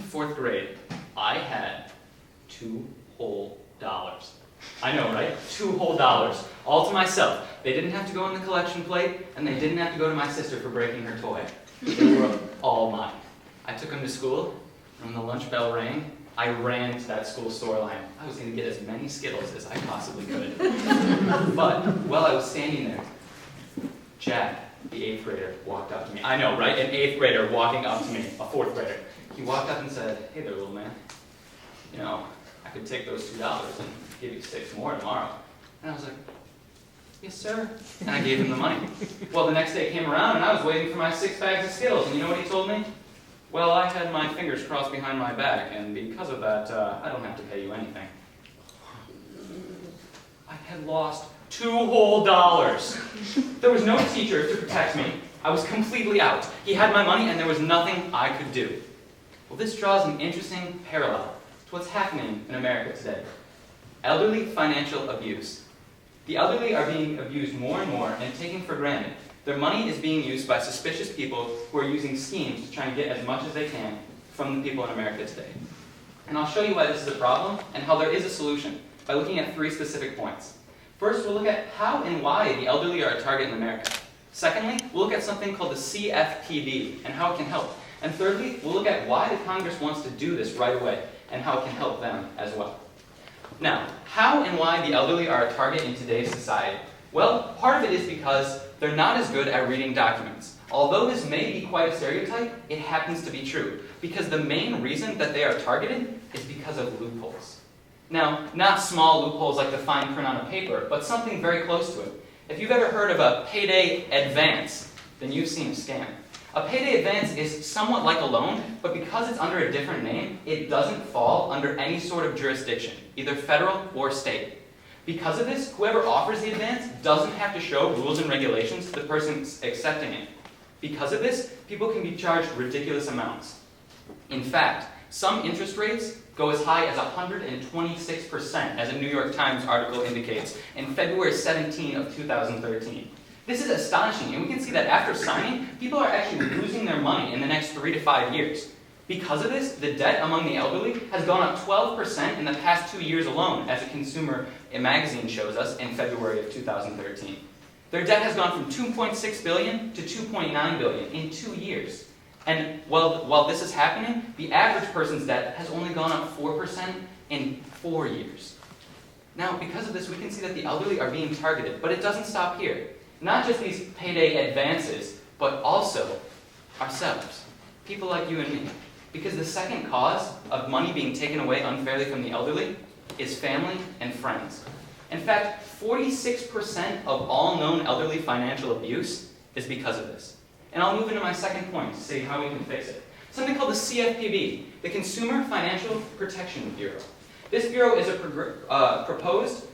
4th grade, I had $2 whole. I know, right? $2 whole, all to myself. They didn't have to go on the collection plate, and they didn't have to go to my sister for breaking her toy. They were all mine. I took them to school, and when the lunch bell rang, I ran to that school store line. I was going to get as many Skittles as I possibly could. But while I was standing there, Jack, the 8th grader, walked up to me. I know, right? An 8th grader walking up to me, a 4th grader. He walked up and said, "Hey there, little man. You know, I could take those $2 and give you 6 more tomorrow." And I was like, "Yes, sir." And I gave him the money. Well, the next day came around, and I was waiting for my 6 bags of Skittles. And you know what he told me? "Well, I had my fingers crossed behind my back, and because of that, I don't have to pay you anything." I had lost $2 whole. There was no teacher to protect me. I was completely out. He had my money, and there was nothing I could do. Well, this draws an interesting parallel to what's happening in America today. Elderly financial abuse. The elderly are being abused more and more and taken for granted. Their money is being used by suspicious people who are using schemes to try and get as much as they can from the people in America today. And I'll show you why this is a problem and how there is a solution by looking at 3 specific points. First, we'll look at how and why the elderly are a target in America. Secondly, we'll look at something called the CFPB and how it can help. And thirdly, we'll look at why the Congress wants to do this right away and how it can help them as well. Now, how and why the elderly are a target in today's society? Well, part of it is because they're not as good at reading documents. Although this may be quite a stereotype, it happens to be true, because the main reason that they are targeted is because of loopholes. Now, not small loopholes like the fine print on a paper, but something very close to it. If you've ever heard of a payday advance, then you've seen a scam. A payday advance is somewhat like a loan, but because it's under a different name, it doesn't fall under any sort of jurisdiction, either federal or state. Because of this, whoever offers the advance doesn't have to show rules and regulations to the person accepting it. Because of this, people can be charged ridiculous amounts. In fact, some interest rates go as high as 126%, as a New York Times article indicates, in February 17 of 2013. This is astonishing, and we can see that after signing, people are actually losing their money in the next 3 to 5 years. Because of this, the debt among the elderly has gone up 12% in the past 2 years alone, as a Consumer magazine shows us in February of 2013. Their debt has gone from $2.6 billion to $2.9 billion in 2 years. And while this is happening, the average person's debt has only gone up 4% in 4 years. Now, because of this, we can see that the elderly are being targeted, but it doesn't stop here. Not just these payday advances, but also ourselves, people like you and me. Because the second cause of money being taken away unfairly from the elderly is family and friends. In fact, 46% of all known elderly financial abuse is because of this. And I'll move into my second point to see how we can fix it. Something called the CFPB, the Consumer Financial Protection Bureau. This bureau is a proposed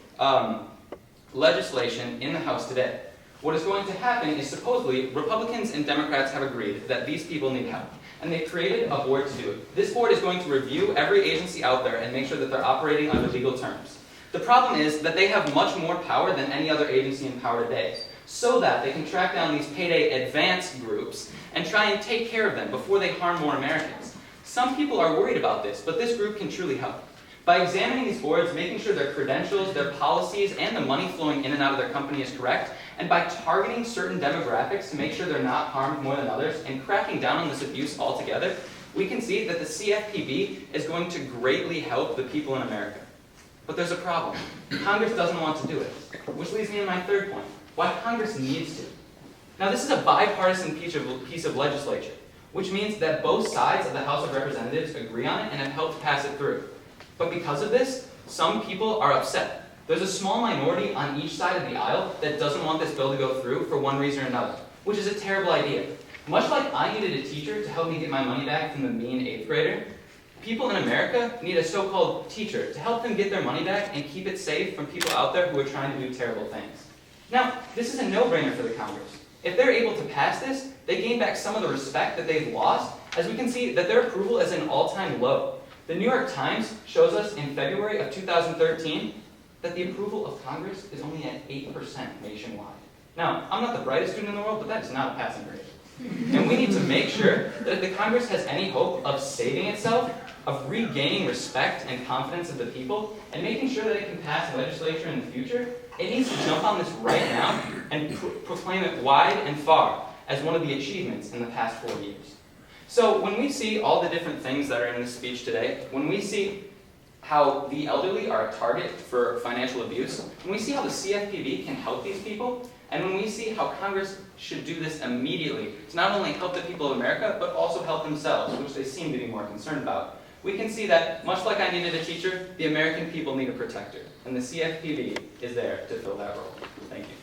legislation in the House today. What is going to happen is supposedly Republicans and Democrats have agreed that these people need help. And they've created a board to do it. This board is going to review every agency out there and make sure that they're operating under legal terms. The problem is that they have much more power than any other agency in power today, so that they can track down these payday advance groups and try and take care of them before they harm more Americans. Some people are worried about this, but this group can truly help. By examining these boards, making sure their credentials, their policies, and the money flowing in and out of their company is correct, and by targeting certain demographics to make sure they're not harmed more than others, and cracking down on this abuse altogether, we can see that the CFPB is going to greatly help the people in America. But there's a problem. Congress doesn't want to do it, which leads me to my third point, why Congress needs to. Now, this is a bipartisan piece of legislation, which means that both sides of the House of Representatives agree on it and have helped pass it through. But because of this, some people are upset. There's a small minority on each side of the aisle that doesn't want this bill to go through for one reason or another, which is a terrible idea. Much like I needed a teacher to help me get my money back from the mean 8th grader, people in America need a so-called teacher to help them get their money back and keep it safe from people out there who are trying to do terrible things. Now, this is a no-brainer for the Congress. If they're able to pass this, they gain back some of the respect that they've lost, as we can see that their approval is at an all-time low. The New York Times shows us in February of 2013 that the approval of Congress is only at 8% nationwide. Now, I'm not the brightest student in the world, but that is not a passing grade. And we need to make sure that if the Congress has any hope of saving itself, of regaining respect and confidence of the people, and making sure that it can pass legislation in the future, it needs to jump on this right now and proclaim it wide and far as one of the achievements in the past 4 years. So when we see all the different things that are in this speech today, when we see how the elderly are a target for financial abuse, when we see how the CFPB can help these people, and when we see how Congress should do this immediately to not only help the people of America, but also help themselves, which they seem to be more concerned about, we can see that, much like I needed a teacher, the American people need a protector, and the CFPB is there to fill that role. Thank you.